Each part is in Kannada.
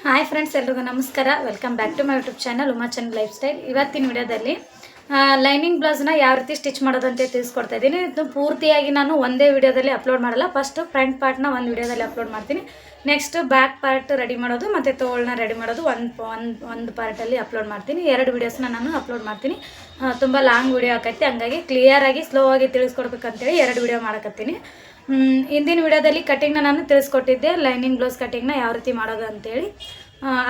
ಹಾಯ್ ಫ್ರೆಂಡ್ಸ್, ಎಲ್ರಿಗೂ ನಮಸ್ಕಾರ. Welcome back to my YouTube channel Uma Chand lifestyle. ಇವತ್ತಿನ ವಿಡಿಯೋದಲ್ಲಿ ಲೈನಿಂಗ್ ಬ್ಲೌಸ್ನ ಯಾವ ರೀತಿ ಸ್ಟಿಚ್ ಮಾಡೋದಂತ ತಿಳಿಸ್ಕೊಡ್ತಾ ಇದ್ದೀನಿ. ಇದು ಪೂರ್ತಿಯಾಗಿ ನಾನು ಒಂದೇ ವಿಡಿಯೋದಲ್ಲಿ ಅಪ್ಲೋಡ್ ಮಾಡಲ್ಲ. ಫಸ್ಟ್ ಫ್ರಂಟ್ ಪಾರ್ಟ್ನ ಒಂದು ವಿಡಿಯೋದಲ್ಲಿ ಅಪ್ಲೋಡ್ ಮಾಡ್ತೀನಿ. ನೆಕ್ಸ್ಟ್ ಬ್ಯಾಕ್ ಪಾರ್ಟ್ ರೆಡಿ ಮಾಡೋದು ಮತ್ತು ತೋಳನ್ನ ರೆಡಿ ಮಾಡೋದು ಒಂದು ಪಾರ್ಟಲ್ಲಿ ಅಪ್ಲೋಡ್ ಮಾಡ್ತೀನಿ. 2 ವಿಡಿಯೋಸ್ನ ನಾನು ಅಪ್ಲೋಡ್ ಮಾಡ್ತೀನಿ. ತುಂಬ ಲಾಂಗ್ ವಿಡಿಯೋ ಆಕೈತಿ, ಹಂಗಾಗಿ ಕ್ಲಿಯರಾಗಿ ಸ್ಲೋ ಆಗಿ ತಿಳಿಸ್ಕೊಡ್ಬೇಕಂತೇಳಿ 2 ವಿಡಿಯೋ ಮಾಡಕತ್ತೀನಿ. ಹಿಂದಿನ ವಿಡಿಯೋದಲ್ಲಿ ಕಟಿಂಗ್ನ ನಾನು ತಿಳಿಸ್ಕೊಟ್ಟಿದ್ದೆ, ಲೈನಿಂಗ್ ಬ್ಲೌಸ್ ಕಟಿಂಗ್ನ ಯಾವ ರೀತಿ ಮಾಡೋದು ಅಂತೇಳಿ.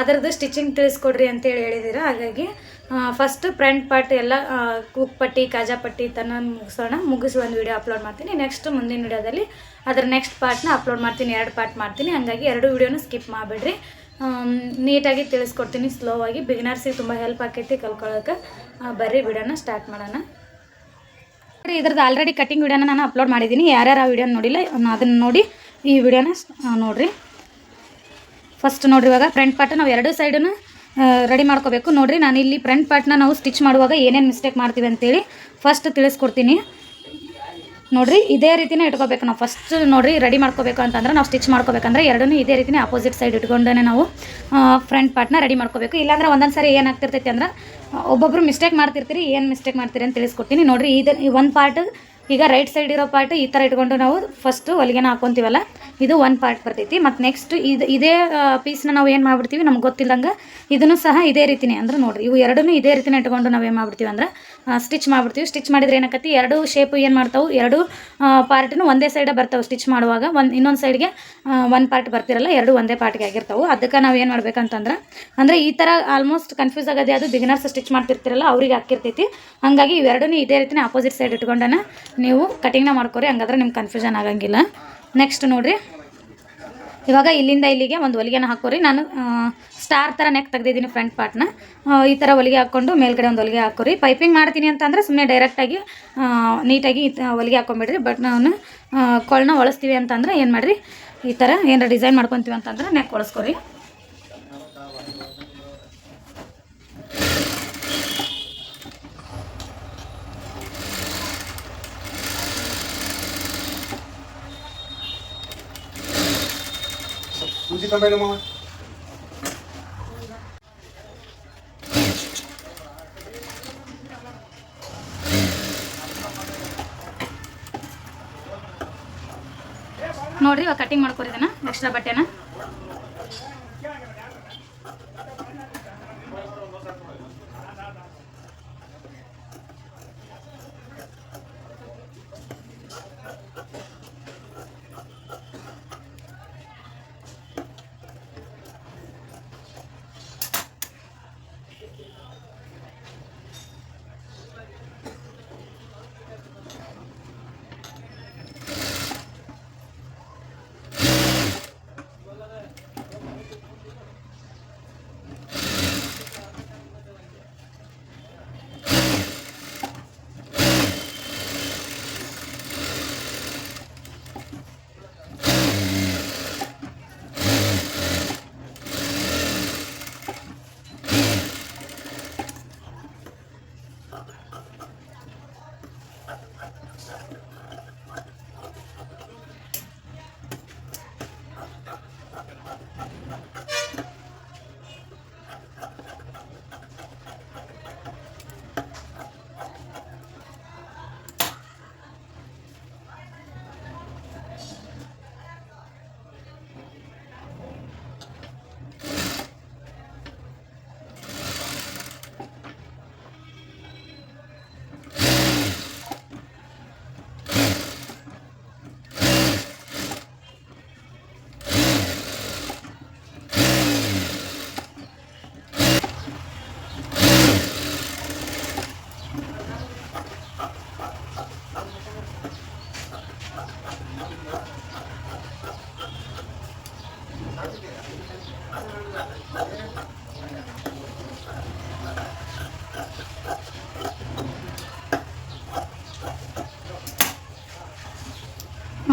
ಅದರದ್ದು ಸ್ಟಿಚಿಂಗ್ ತಿಳಿಸ್ಕೊಡ್ರಿ ಅಂತೇಳಿ ಹೇಳಿದ್ದೀರ. ಹಾಗಾಗಿ ಫಸ್ಟ್ ಫ್ರಂಟ್ ಪಾರ್ಟ್ ಎಲ್ಲ ಕೂಕ್ ಪಟ್ಟಿ ಕಾಜಾ ಪಟ್ಟಿ ತನ್ನ ಮುಗಿಸಿ ಒಂದು ವಿಡಿಯೋ ಅಪ್ಲೋಡ್ ಮಾಡ್ತೀನಿ. ನೆಕ್ಸ್ಟ್ ಮುಂದಿನ ವಿಡಿಯೋದಲ್ಲಿ ಅದರ ನೆಕ್ಸ್ಟ್ ಪಾರ್ಟ್ನ ಅಪ್ಲೋಡ್ ಮಾಡ್ತೀನಿ. 2 ಪಾರ್ಟ್ ಮಾಡ್ತೀನಿ. ಹಾಗಾಗಿ 2 ವಿಡಿಯೋನ ಸ್ಕಿಪ್ ಮಾಡಿಬಿಡ್ರಿ. ನೀಟಾಗಿ ತಿಳಿಸ್ಕೊಡ್ತೀನಿ ಸ್ಲೋ ಆಗಿ. ಬಿಗಿನರ್ಸಿಗೆ ತುಂಬ ಹೆಲ್ಪ್ ಆಕೈತಿ ಕಲ್ಕೊಳ್ಳೋಕೆ. ಬರ್ರಿ ವಿಡಿಯೋನ ಸ್ಟಾರ್ಟ್ ಮಾಡೋಣ. ಇದ್ರದ್ದು ಆಲ್ರೆಡಿ ಕಟಿಂಗ್ ವಿಡಿಯೋನ ನಾನು ಅಪ್ಲೋಡ್ ಮಾಡಿದ್ದೀನಿ. ಯಾರ್ಯಾರು ಆ ವಿಡಿಯೋನ ನೋಡಿಲ್ಲ ಅದನ್ನು ನೋಡಿ ಈ ವಿಡಿಯೋನ ನೋಡಿರಿ. ಫಸ್ಟ್ ನೋಡ್ರಿ, ಇವಾಗ ಫ್ರಂಟ್ ಪಾರ್ಟ್ ನಾವು 2 ಸೈಡನ್ನು ರೆಡಿ ಮಾಡ್ಕೋಬೇಕು. ನೋಡಿರಿ, ನಾನು ಇಲ್ಲಿ ಫ್ರಂಟ್ ಪಾರ್ಟ್ನ ನಾವು ಸ್ಟಿಚ್ ಮಾಡುವಾಗ ಏನೇನು ಮಿಸ್ಟೇಕ್ ಮಾಡ್ತೀವಿ ಅಂತೇಳಿ ಫಸ್ಟ್ ತಿಳಿಸ್ಕೊಡ್ತೀನಿ. ನೋಡಿರಿ, ಇದೇ ರೀತಿನೇ ಇಟ್ಕೋಬೇಕು ನಾವು. ಫಸ್ಟ್ ನೋಡಿರಿ, ರೆಡಿ ಮಾಡ್ಕೋಬೇಕು ಅಂತಂದ್ರೆ ನಾವು ಸ್ಟಿಚ್ ಮಾಡ್ಕೋಬೇಕಂದ್ರೆ ಎರಡನ್ನೂ ಇದೇ ರೀತಿನೇ ಆಪೋಸಿಟ್ ಸೈಡ್ ಇಟ್ಕೊಂಡೇ ನಾವು ಫ್ರಂಟ್ ಪಾರ್ಟ್ನ ರೆಡಿ ಮಾಡ್ಕೋಬೇಕು. ಇಲ್ಲಾಂದ್ರೆ ಒಂದೊಂದು ಸಾರಿ ಏನಾಗ್ತಿರ್ತೈತಿ ಅಂದ್ರೆ ಒಬ್ಬೊಬ್ಬರು ಮಿಸ್ಟೇಕ್ ಮಾಡ್ತಿರ್ತೀರಿ. ಏನು ಮಿಸ್ಟೇಕ್ ಮಾಡ್ತೀರಿ ಅಂತ ತಿಳಿಸ್ಕೊಡ್ತೀನಿ. ನೋಡಿರಿ, ಈ ಒಂದು ಪಾರ್ಟ್ ಈಗ ರೈಟ್ ಸೈಡ್ ಇರೋ ಪಾರ್ಟ್ ಈ ಥರ ಇಟ್ಕೊಂಡು ನಾವು ಫಸ್ಟು ಹೊಲಿಗೆನ ಹಾಕ್ಕೊತೀವಲ್ಲ, ಇದು ಒಂದು ಪಾರ್ಟ್ ಬರ್ತೈತಿ. ಮತ್ತು ನೆಕ್ಸ್ಟ್ ಇದೇ ಪೀಸ್ನ ನಾವು ಏನು ಮಾಡ್ಬಿಡ್ತೀವಿ, ನಮ್ಗೆ ಗೊತ್ತಿಲ್ಲದಂಗೆ ಇದನ್ನು ಸಹ ಇದೇ ರೀತಿನೇ ಅಂದ್ರೆ ನೋಡಿರಿ, ಇವು ಎರಡನ್ನೂ ಇದೇ ರೀತಿನೇ ಇಟ್ಕೊಂಡು ನಾವು ಏನು ಮಾಡ್ಬಿಡ್ತೀವಿ ಅಂದ್ರೆ ಸ್ಟಿಚ್ ಮಾಡ್ಬಿಡ್ತೀವಿ. ಸ್ಟಿಚ್ ಮಾಡಿದ್ರೆ ಏನಾಕತಿ, 2 ಶೇಪು ಏನು ಮಾಡ್ತಾವೆ, 2 ಪಾರ್ಟನ್ನು ಒಂದೇ ಸೈಡ ಬರ್ತಾವೆ. ಸ್ಟಿಚ್ ಮಾಡುವಾಗ ಇನ್ನೊಂದು ಸೈಡ್ಗೆ 1 ಪಾರ್ಟ್ ಬರ್ತಿರಲ್ಲ, 2 ಒಂದೇ ಪಾರ್ಟ್ಗೆ ಆಗಿರ್ತಾವೆ. ಅದಕ್ಕೆ ನಾವು ಏನು ಮಾಡ್ಬೇಕಂತಂದ್ರೆ ಅಂದರೆ ಈ ಥರ ಆಲ್ಮೋಸ್ಟ್ ಕನ್ಫ್ಯೂಸ್ ಆಗೋದು ಯಾವುದು, ಬಿಗಿನರ್ಸ್ ಸ್ಟಿಚ್ ಮಾಡ್ತಿರ್ತಿರಲ್ಲ ಅವ್ರಿಗೆ ಹಾಕಿರ್ತೈತಿ. ಹಾಗಾಗಿ ಇವೆರಡನ್ನೂ ಇದೇ ರೀತಿನೇ ಆಪೋಸಿಟ್ ಸೈಡ್ ಇಟ್ಕೊಂಡನ ನೀವು ಕಟಿಂಗ್ನ ಮಾಡ್ಕೊರಿ. ಹಂಗಾದ್ರೆ ನಿಮ್ಗೆ ಕನ್ಫ್ಯೂಷನ್ ಆಗಂಗಿಲ್ಲ. ನೆಕ್ಸ್ಟ್ ನೋಡಿರಿ, ಇವಾಗ ಇಲ್ಲಿಂದ ಇಲ್ಲಿಗೆ ಒಂದು ಹೊಲಿಗೆನ ಹಾಕೋರಿ. ನಾನು ಸ್ಟಾರ್ ಥರ ನೆಕ್ ತೆಗ್ದಿದ್ದೀನಿ ಫ್ರಂಟ್ ಪಾರ್ಟ್ನ. ಈ ಥರ ಹೊಲಿಗೆ ಹಾಕ್ಕೊಂಡು ಮೇಲ್ಗಡೆ ಒಂದು ಹೊಲಿಗೆ ಹಾಕೋರಿ. ಪೈಪಿಂಗ್ ಮಾಡ್ತೀನಿ ಅಂತಂದರೆ ಸುಮ್ಮನೆ ಡೈರೆಕ್ಟಾಗಿ ನೀಟಾಗಿ ಹೊಲಿಗೆ ಹಾಕ್ಕೊಂಬಿಡ್ರಿ. ಬಟ್ ನಾನು ಕೊಳನ್ನ ಒಳಿಸ್ತೀವಿ ಅಂತಂದ್ರೆ ಏನು ಮಾಡಿರಿ, ಈ ಥರ ಏನಾರ ಡಿಸೈನ್ ಮಾಡ್ಕೊತೀವಿ ಅಂತಂದ್ರೆ ನೆಕ್ ಒಳಿಸ್ಕೊರಿ. ನೋಡ್ರಿ, ಇವಾಗ ಕಟಿಂಗ್ ಮಾಡ್ಕೊರಿದನ ಎಕ್ಸ್ಟ್ರಾ ಬಟ್ಟೆನ.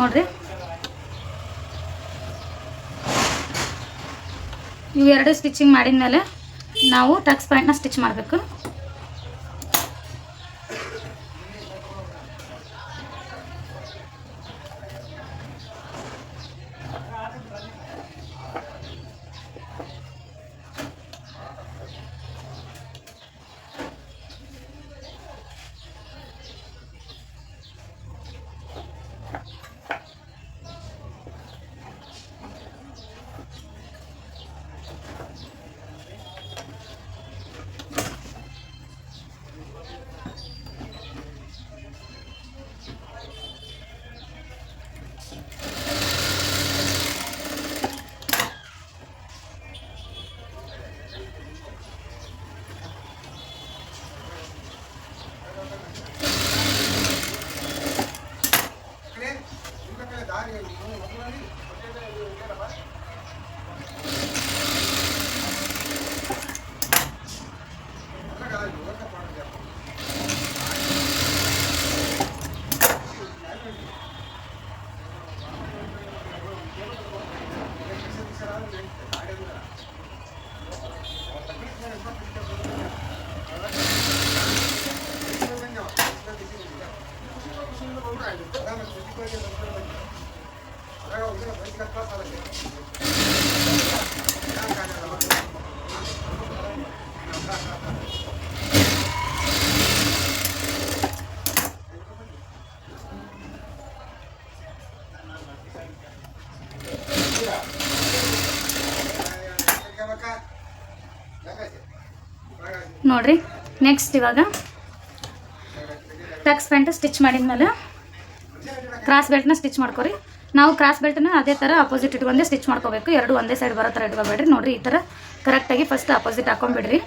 ನೋಡ್ರಿ, ಇವೆರಡು ಸ್ಟಿಚಿಂಗ್ ಮಾಡಿದ್ಮೇಲೆ ನಾವು ಟಕ್ಸ್ ಪಾಯಿಂಟ್ನ ಸ್ಟಿಚ್ ಮಾಡಬೇಕು. ನೋಡ್ರಿ ನೆಕ್ಸ್ಟ್ ಇವಾಗ ಟಕ್ಸ್ ಪ್ಯಾಂಟ್ ಸ್ಟಿಚ್ ಮಾಡಿದ್ಮೇಲೆ ಕ್ರಾಸ್ ಬೆಲ್ಟ್ನ ಸ್ಟಿಚ್ ಮಾಡ್ಕೊರಿ. ನಾವು ಕ್ರಾಸ್ ಬೆಲ್ಟ್ನ ಅದೇ ಥರ ಅಪೋಸಿಟ್ ಇಟ್ಕೊಂಡೆ ಸ್ಟಿಚ್ ಮಾಡ್ಕೋಬೇಕು. ಎರಡು ಒಂದೇ ಸೈಡ್ ಬರೋ ಥರ ಇಟ್ಕೊಬೇಡ್ರಿ. ನೋಡಿರಿ ಈ ಥರ ಕರೆಕ್ಟಾಗಿ ಫಸ್ಟ್ ಅಪೋಸಿಟ್ ಹಾಕೊಂಡ್ಬಿಡ್ರಿ.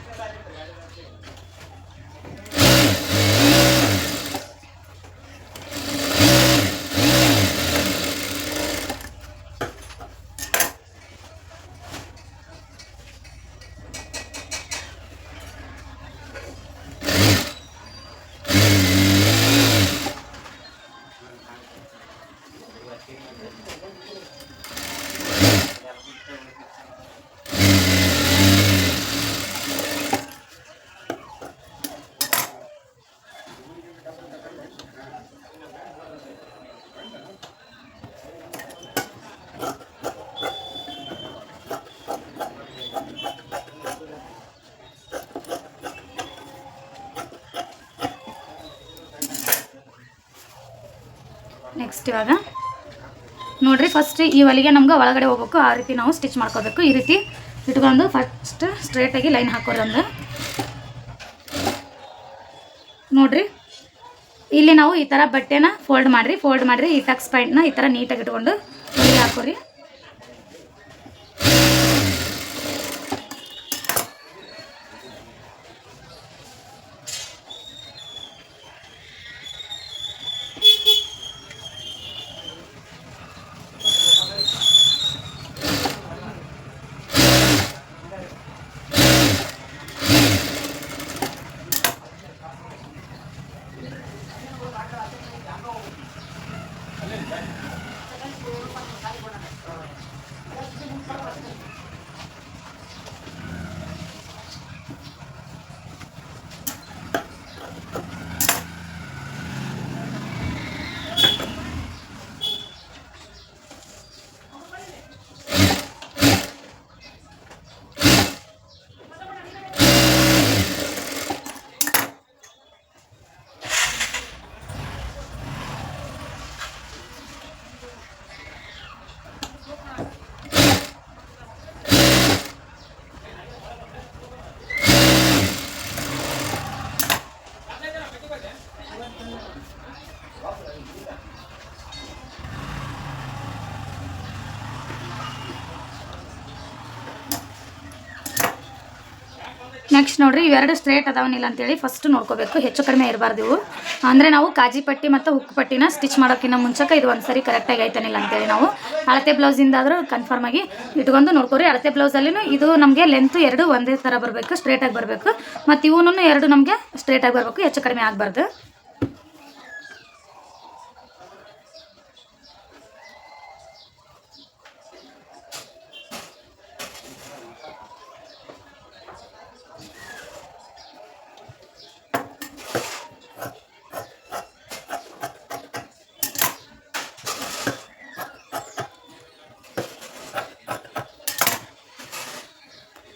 ನೆಕ್ಸ್ಟ್ ಇವಾಗ ನೋಡಿರಿ ಫಸ್ಟ್ ಈ ಹೊಲಿಗೆ ನಮ್ಗೆ ಒಳಗಡೆ ಹೋಗ್ಬೇಕು. ಆ ರೀತಿ ನಾವು ಸ್ಟಿಚ್ ಮಾಡ್ಕೋಬೇಕು. ಈ ರೀತಿ ಇಟ್ಕೊಂಡು ಫಸ್ಟ್ ಸ್ಟ್ರೇಟಾಗಿ ಲೈನ್ ಹಾಕೋರಂದು ನೋಡಿರಿ. ಇಲ್ಲಿ ನಾವು ಈ ಥರ ಬಟ್ಟೆನ ಫೋಲ್ಡ್ ಮಾಡಿರಿ ಈ ಟಕ್ಸ್ ಪಾಯಿಂಟ್ನ ಈ ಥರ ನೀಟಾಗಿ ಇಟ್ಕೊಂಡು ಹೊಲಿಗೆ ಹಾಕೋರಿ. ನೆಕ್ಸ್ಟ್ ನೋಡ್ರಿ ಇವೆರಡು ಸ್ಟ್ರೇಟ್ ಅದಾವನಿಲ್ಲ ಅಂತೇಳಿ ಫಸ್ಟ್ ನೋಡ್ಕೋಬೇಕು. ಹೆಚ್ಚು ಕಡಿಮೆ ಇರಬಾರ್ದು ಇವು. ಅಂದರೆ ನಾವು ಕಾಜಿ ಪಟ್ಟಿ ಮತ್ತು ಹುಕ್ ಪಟ್ಟಿನ ಸ್ಟಿಚ್ ಮಾಡೋಕ್ಕಿಂತ ಮುಂಚೆಗೆ ಇದು ಒಂದು ಸರಿ ಕರೆಕ್ಟಾಗಿ ಆಯ್ತಾನಿಲ್ಲ ಅಂತೇಳಿ ನಾವು ಅಳತೆ ಬ್ಲೌಸಿಂದಾದರೂ ಕನ್ಫರ್ಮ್ ಆಗಿ ಇಟ್ಕೊಂಡು ನೋಡ್ಕೊರಿ. ಅಳತೆ ಬ್ಲೌಸಲ್ಲಿನೂ ಇದು ನಮಗೆ ಲೆಂತ್ ಎರಡು ಒಂದೇ ಥರ ಬರಬೇಕು, ಸ್ಟ್ರೇಟಾಗಿ ಬರಬೇಕು. ಮತ್ತು ಇವನು ಎರಡು ನಮಗೆ ಸ್ಟ್ರೇಟಾಗಿ ಬರಬೇಕು, ಹೆಚ್ಚು ಕಡಿಮೆ ಆಗಬಾರ್ದು.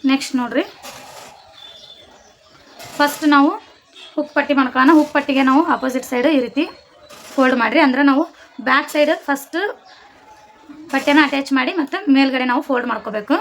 ನೆಕ್ಸ್ಟ್ ನೋಡ್ರಿ ಫಸ್ಟ್ ನಾವು ಹುಕ್ ಪಟ್ಟಿ ಮಾಡ್ಕೊಳ್ಳೋಣ. ಹುಕ್ ಪಟ್ಟಿಗೆ ನಾವು ಆಪೋಸಿಟ್ ಸೈಡ್ ಈ ರೀತಿ ಫೋಲ್ಡ್ ಮಾಡಿರಿ. ಅಂದರೆ ನಾವು ಬ್ಯಾಕ್ ಸೈಡ್ ಫಸ್ಟ್ ಬಟ್ಟೆನ ಅಟ್ಯಾಚ್ ಮಾಡಿ ಮತ್ತು ಮೇಲ್ಗಡೆ ನಾವು ಫೋಲ್ಡ್ ಮಾಡ್ಕೋಬೇಕು.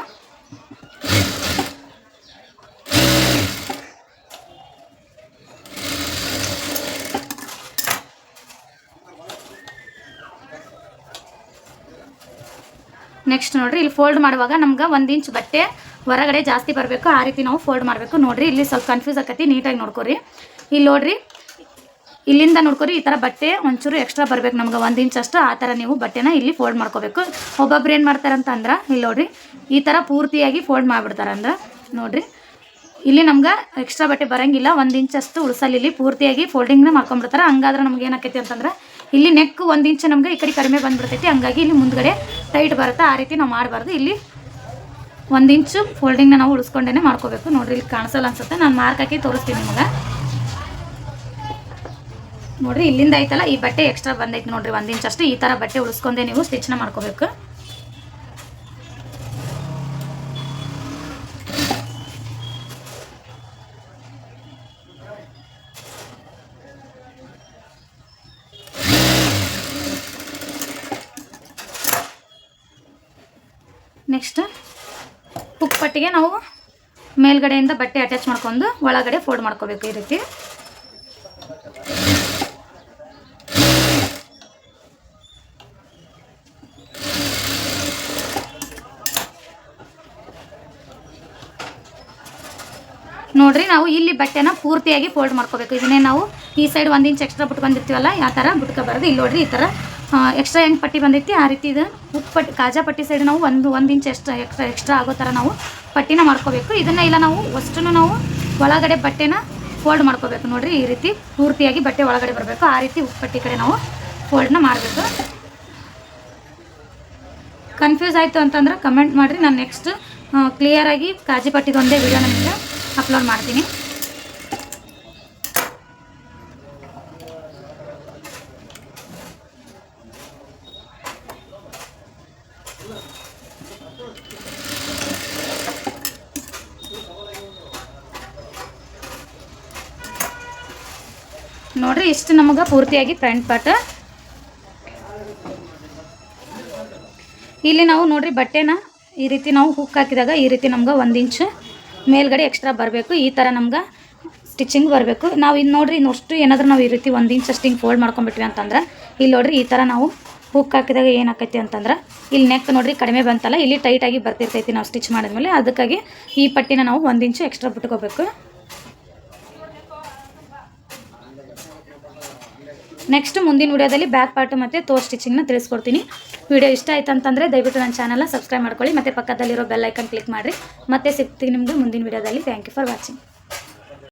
ನೆಕ್ಸ್ಟ್ ನೋಡ್ರಿ ಇಲ್ಲಿ ಫೋಲ್ಡ್ ಮಾಡುವಾಗ ನಮ್ಗೆ 1 ಇಂಚ್ ಬಟ್ಟೆ ಹೊರಗಡೆ ಜಾಸ್ತಿ ಬರಬೇಕು, ಆ ರೀತಿ ನಾವು ಫೋಲ್ಡ್ ಮಾಡಬೇಕು. ನೋಡಿರಿ ಇಲ್ಲಿ ಸ್ವಲ್ಪ ಕನ್ಫ್ಯೂಸ್ ಆಕತಿ, ನೀಟಾಗಿ ನೋಡ್ಕೊರಿ. ಇಲ್ಲಿ ನೋಡಿರಿ ಇಲ್ಲಿಂದ ನೋಡ್ಕೊರಿ ಈ ಥರ ಬಟ್ಟೆ ಒಂಚೂರು ಎಕ್ಸ್ಟ್ರಾ ಬರಬೇಕು ನಮ್ಗೆ 1 ಇಂಚ್ ಅಷ್ಟು. ಆ ಥರ ನೀವು ಬಟ್ಟೆನ ಇಲ್ಲಿ ಫೋಲ್ಡ್ ಮಾಡ್ಕೋಬೇಕು. ಒಬ್ಬೊಬ್ರು ಏನು ಮಾಡ್ತಾರಂತ ಅಂದ್ರೆ ಇಲ್ಲಿ ನೋಡಿರಿ ಈ ಥರ ಪೂರ್ತಿಯಾಗಿ ಫೋಲ್ಡ್ ಮಾಡಿಬಿಡ್ತಾರೆ. ಅಂದ್ರೆ ನೋಡಿರಿ ಇಲ್ಲಿ ನಮ್ಗೆ ಎಕ್ಸ್ಟ್ರಾ ಬಟ್ಟೆ ಬರೋಂಗಿಲ್ಲ, 1 ಇಂಚ್ ಅಷ್ಟು ಉಳಿಸಲ್ಲಿ ಇಲ್ಲಿ ಪೂರ್ತಿಯಾಗಿ ಫೋಲ್ಡಿಂಗ್ನ ಮಾಡ್ಕೊಂಡ್ಬಿಡ್ತಾರೆ. ಹಂಗಾದ್ರೆ ನಮ್ಗೆ ಏನಾಕೈತಿ ಅಂತಂದ್ರೆ ಇಲ್ಲಿ ನೆಕ್ 1 ಇಂಚ್ ನಮ್ಗೆ ಈ ಕಡೆ ಕಡಿಮೆ ಬಂದುಬಿಡ್ತೈತಿ. ಹಂಗಾಗಿ ಇಲ್ಲಿ ಮುಂದ್ಗಡೆ ಟೈಟ್ ಬರುತ್ತೆ. ಆ ರೀತಿ ನಾವು ಮಾಡಬಾರ್ದು. ಇಲ್ಲಿ 1 ಇಂಚು ಫೋಲ್ಡಿಂಗ್ನ ನಾವು ಉಳಿಸ್ಕೊಂಡೇ ಮಾಡ್ಕೋಬೇಕು. ನೋಡಿರಿ ಇಲ್ಲಿ ಕಾಣಿಸಲ್ಲ ಅನ್ಸುತ್ತೆ, ನಾನು ಮಾರ್ಕ್ ಹಾಕಿ ತೋರಿಸ್ತೀನಿ ನಿಮಗೆ. ನೋಡಿರಿ ಇಲ್ಲಿಂದ ಐತಲ್ಲ ಈ ಬಟ್ಟೆ ಎಕ್ಸ್ಟ್ರಾ ಬಂದೈತೆ ನೋಡಿರಿ 1 ಇಂಚ್ ಅಷ್ಟು. ಈ ಥರ ಬಟ್ಟೆ ಉಳಿಸ್ಕೊಂಡೆ ನೀವು ಸ್ಟಿಚ್ನ ಮಾಡ್ಕೋಬೇಕು. ನೆಕ್ಸ್ಟ್ ಹುಕ್ ಪಟ್ಟಿಗೆ ನಾವು ಮೇಲ್ಗಡೆಯಿಂದ ಬಟ್ಟೆ ಅಟ್ಯಾಚ್ ಮಾಡ್ಕೊಂಡು ಒಳಗಡೆ ಫೋಲ್ಡ್ ಮಾಡ್ಕೋಬೇಕು ಈ ರೀತಿ. ನೋಡ್ರಿ ನಾವು ಇಲ್ಲಿ ಬಟ್ಟೆನ ಪೂರ್ತಿಯಾಗಿ ಫೋಲ್ಡ್ ಮಾಡ್ಕೋಬೇಕು. ಇದನ್ನೇ ನಾವು ಈ ಸೈಡ್ 1 ಇಂಚ್ ಎಕ್ಸ್ಟ್ರಾ ಬಿಟ್ಕೊಂಡಿರ್ತೀವಲ್ಲ ಯಾವ ಥರ ಬಿಟ್ಕೋಬಾರ್ದು. ಇಲ್ಲಿ ನೋಡ್ರಿ ಈ ಥರ ಎಕ್ಸ್ಟ್ರಾ ಹೆಂಗೆ ಪಟ್ಟಿ ಬಂದೈತಿ ಆ ರೀತಿ ಇದು ಹುಕ್ ಪಟ್ಟಿ ಕಾಜಾ ಪಟ್ಟಿ ಸೈಡ್ ನಾವು 1 ಇಂಚ್ ಎಕ್ಸ್ಟ್ರಾ ಆಗೋ ಥರ ನಾವು ಪಟ್ಟಿನ ಮಾಡ್ಕೋಬೇಕು. ಇದನ್ನು ಇಲ್ಲ ನಾವು ಅಷ್ಟು ನಾವು ಒಳಗಡೆ ಬಟ್ಟೆನ ಫೋಲ್ಡ್ ಮಾಡ್ಕೋಬೇಕು. ನೋಡಿರಿ ಈ ರೀತಿ ಪೂರ್ತಿಯಾಗಿ ಬಟ್ಟೆ ಒಳಗಡೆ ಬರಬೇಕು. ಆ ರೀತಿ ಹುಕ್ ಪಟ್ಟಿ ಕಡೆ ನಾವು ಫೋಲ್ಡ್ನ ಮಾಡಬೇಕು. ಕನ್ಫ್ಯೂಸ್ ಆಯಿತು ಅಂತಂದ್ರೆ ಕಮೆಂಟ್ ಮಾಡಿರಿ. ನಾನು ನೆಕ್ಸ್ಟ್ ಕ್ಲಿಯರಾಗಿ ಕಾಜಿ ಪಟ್ಟಿದು ಒಂದೇ ವಿಡಿಯೋ ನಿಮಗೆ ಅಪ್ಲೋಡ್ ಮಾಡ್ತೀನಿ. ನೋಡ್ರಿ ಇಷ್ಟು ನಮಗೆ ಪೂರ್ತಿಯಾಗಿ ಫ್ರಂಟ್ ಪಾರ್ಟ್. ಇಲ್ಲಿ ನಾವು ನೋಡ್ರಿ ಬಟ್ಟೆನ ಈ ರೀತಿ ನಾವು ಹುಕ್ ಹಾಕಿದಾಗ ಈ ರೀತಿ ನಮ್ಗೆ 1 ಇಂಚ್ ಮೇಲ್ಗಡೆ ಎಕ್ಸ್ಟ್ರಾ ಬರಬೇಕು. ಈ ಥರ ನಮ್ಗೆ ಸ್ಟಿಚಿಂಗ್ ಬರಬೇಕು. ನಾವು ಇಲ್ಲಿ ನೋಡ್ರಿ ಇನ್ನಷ್ಟು ಏನಾದರೂ ನಾವು ಈ ರೀತಿ 1 ಇಂಚ್ ಅಷ್ಟು ಹಿಂಗೆ ಫೋಲ್ಡ್ ಮಾಡ್ಕೊಂಡ್ಬಿಟ್ವಿ ಅಂತಂದ್ರೆ ಇಲ್ಲಿ ನೋಡ್ರಿ ಈ ಥರ ನಾವು ಹುಕ್ ಹಾಕಿದಾಗ ಏನಾಕೈತಿ ಅಂತಂದ್ರೆ ಇಲ್ಲಿ ನೆಕ್ ನೋಡ್ರಿ ಕಡಿಮೆ ಬಂತಲ್ಲ, ಇಲ್ಲಿ ಟೈಟಾಗಿ ಬರ್ತಿರ್ತೈತಿ ನಾವು ಸ್ಟಿಚ್ ಮಾಡಿದ್ಮೇಲೆ. ಅದಕ್ಕಾಗಿ ಈ ಪಟ್ಟಿನ ನಾವು 1 ಇಂಚು ಎಕ್ಸ್ಟ್ರಾ ಬಿಟ್ಕೋಬೇಕು. ನೆಕ್ಸ್ಟ್ ಮುಂದಿನ ವಿಡಿಯೋದಲ್ಲಿ ಬ್ಯಾಕ್ ಪಾರ್ಟ್ ಮತ್ತು ತೋ ಸ್ಟಿಚಿಂಗ್ನ ತಿಳಿಸ್ಕೊಡ್ತೀನಿ. ವಿಡಿಯೋ ಇಷ್ಟ ಆಯ್ತು ಅಂತಂದರೆ ದಯವಿಟ್ಟು ನನ್ನ ಚಾನಲ್ನ ಸಬ್ಸ್ಕ್ರೈಬ್ ಮಾಡ್ಕೊಳ್ಳಿ ಮತ್ತು ಪಕ್ಕದಲ್ಲಿರೋ ಬೆಲ್ ಐಕನ್ ಕ್ಲಿಕ್ ಮಾಡಿರಿ. ಮತ್ತೆ ಸಿಗ್ತೀನಿ ನಿಮಗೆ ಮುಂದಿನ ವಿಡಿಯೋದಲ್ಲಿ. Thank you for watching.